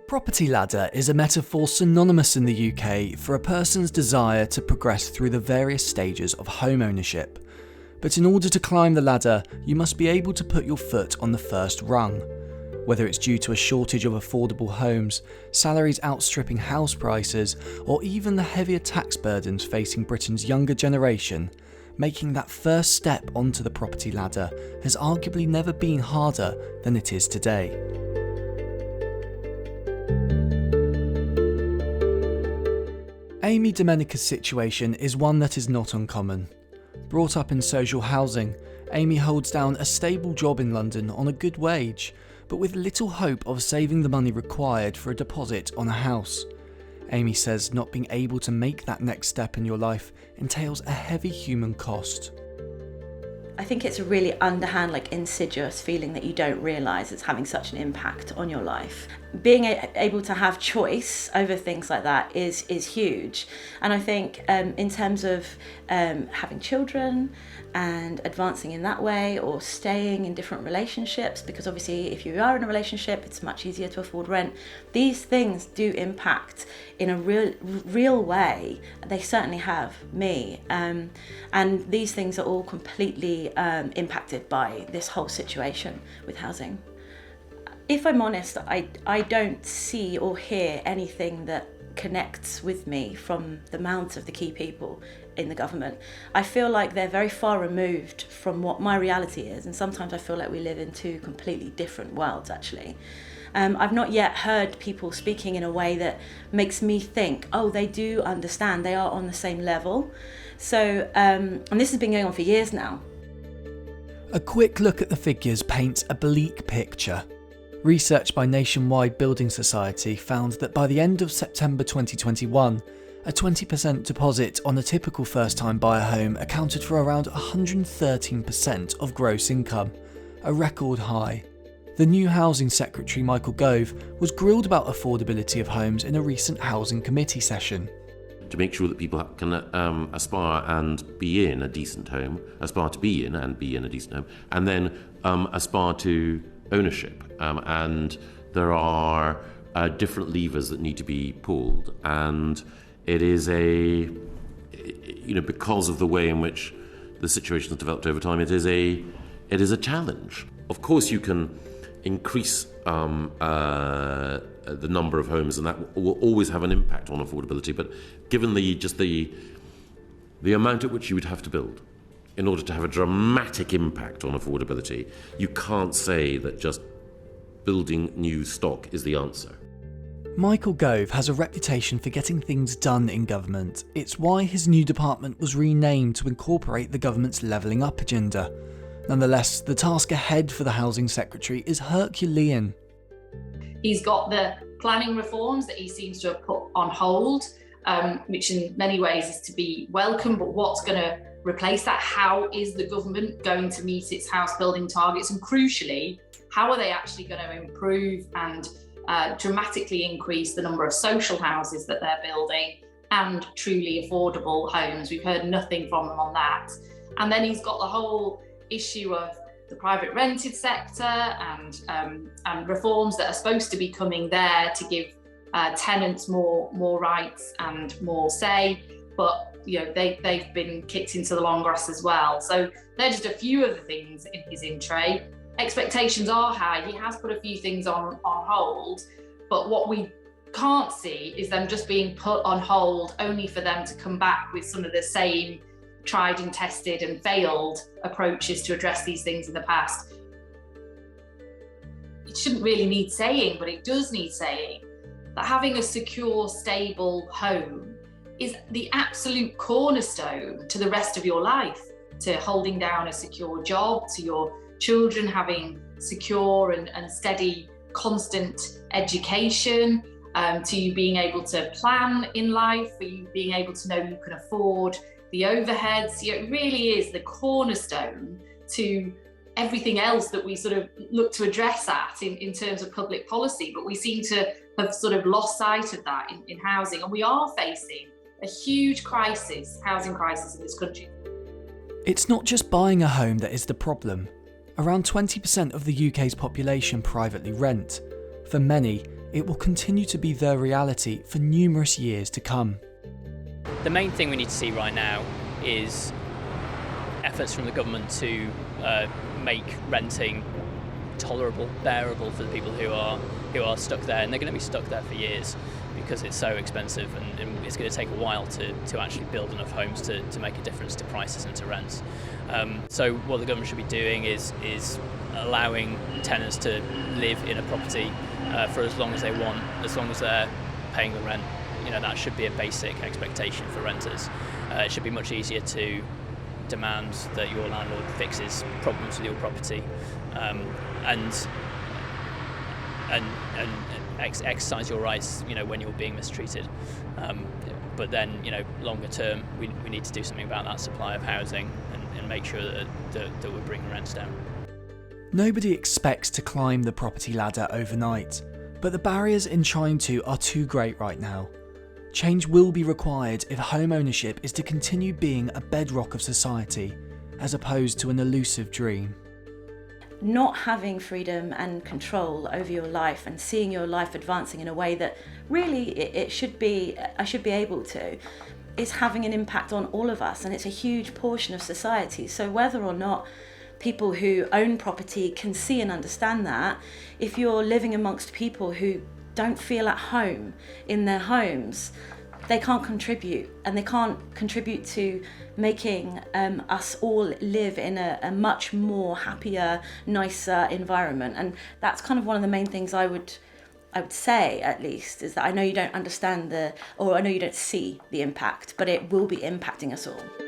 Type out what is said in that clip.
Property ladder is a metaphor synonymous in the UK for a person's desire to progress through the various stages of home ownership. But in order to climb the ladder, you must be able to put your foot on the first rung. Whether it's due to a shortage of affordable homes, salaries outstripping house prices, or even the heavier tax burdens facing Britain's younger generation, making that first step onto the property ladder has arguably never been harder than it is today. Amy Domenica's situation is one that is not uncommon. Brought up in social housing, Amy holds down a stable job in London on a good wage, but with little hope of saving the money required for a deposit on a house. Amy says not being able to make that next step in your life entails a heavy human cost. I think it's a really underhand, insidious feeling that you don't realise it's having such an impact on your life. Being able to have choice over things like that is huge. And I think in terms of having children and advancing in that way, or staying in different relationships, because obviously if you are in a relationship, it's much easier to afford rent. These things do impact in a real way. They certainly have me. And these things are all completely impacted by this whole situation with housing. If I'm honest, I don't see or hear anything that connects with me from the mouths of the key people in the government. I feel like they're very far removed from what my reality is, and sometimes I feel like we live in two completely different worlds, actually. I've not yet heard people speaking in a way that makes me think, oh, they do understand, they are on the same level. So, and this has been going on for years now. A quick look at the figures paints a bleak picture. Research by Nationwide Building Society found that by the end of September 2021, a 20% deposit on a typical first-time buyer home accounted for around 113% of gross income, a record high. The new Housing Secretary Michael Gove was grilled about affordability of homes in a recent Housing Committee session. To make sure that people can aspire and be in a decent home, aspire to be in and be in a decent home, and then aspire to ownership. And there are different levers that need to be pulled, and it is because of the way in which the situation has developed over time, it is a challenge. Of course, you can increase the number of homes, and that will always have an impact on affordability. But given the amount at which you would have to build in order to have a dramatic impact on affordability, you can't say that just building new stock is the answer. Michael Gove has a reputation for getting things done in government. It's why his new department was renamed to incorporate the government's levelling up agenda. Nonetheless, the task ahead for the Housing Secretary is Herculean. He's got the planning reforms that he seems to have put on hold, which in many ways is to be welcome, but what's going to replace that? How is the government going to meet its house building targets? And crucially, how are they actually going to improve and dramatically increase the number of social houses that they're building and truly affordable homes? We've heard nothing from them on that. And then he's got the whole issue of the private rented sector and reforms that are supposed to be coming there to give tenants more rights and more say, but they've been kicked into the long grass as well. So they're just a few of the things in his in tray. Expectations are high. He has put a few things on hold, but what we can't see is them just being put on hold only for them to come back with some of the same tried and tested and failed approaches to address these things in the past. It shouldn't really need saying, but it does need saying that having a secure, stable home is the absolute cornerstone to the rest of your life, to holding down a secure job, to your children having secure and steady, constant education, to you being able to plan in life, for you being able to know you can afford the overheads. It really is the cornerstone to everything else that we sort of look to address at in terms of public policy. But we seem to have sort of lost sight of that in housing. And we are facing a huge housing crisis in this country. It's not just buying a home that is the problem. Around 20% of the UK's population privately rent. For many, it will continue to be the reality for numerous years to come. The main thing we need to see right now is efforts from the government to make renting tolerable, bearable for the people who are stuck there, and they're going to be stuck there for years because it's so expensive, and it's going to take a while to actually build enough homes to make a difference to prices and to rents. So what the government should be doing is allowing tenants to live in a property for as long as they want, as long as they're paying the rent. You know, that should be a basic expectation for renters. It should be much easier to demand that your landlord fixes problems with your property and exercise your rights, you know, when you're being mistreated. But then, you know, longer term, we need to do something about that supply of housing and make sure that we're bringing rents down. Nobody expects to climb the property ladder overnight, but the barriers in trying to are too great right now. Change will be required if home ownership is to continue being a bedrock of society, as opposed to an elusive dream. Not having freedom and control over your life and seeing your life advancing in a way that really I should be able to, is having an impact on all of us, and it's a huge portion of society. So whether or not people who own property can see and understand that, if you're living amongst people who don't feel at home in their homes, they can't contribute, and they can't contribute to making us all live in a much more happier, nicer environment. And that's kind of one of the main things I would say, at least, is that I know you don't understand or I know you don't see the impact, but it will be impacting us all.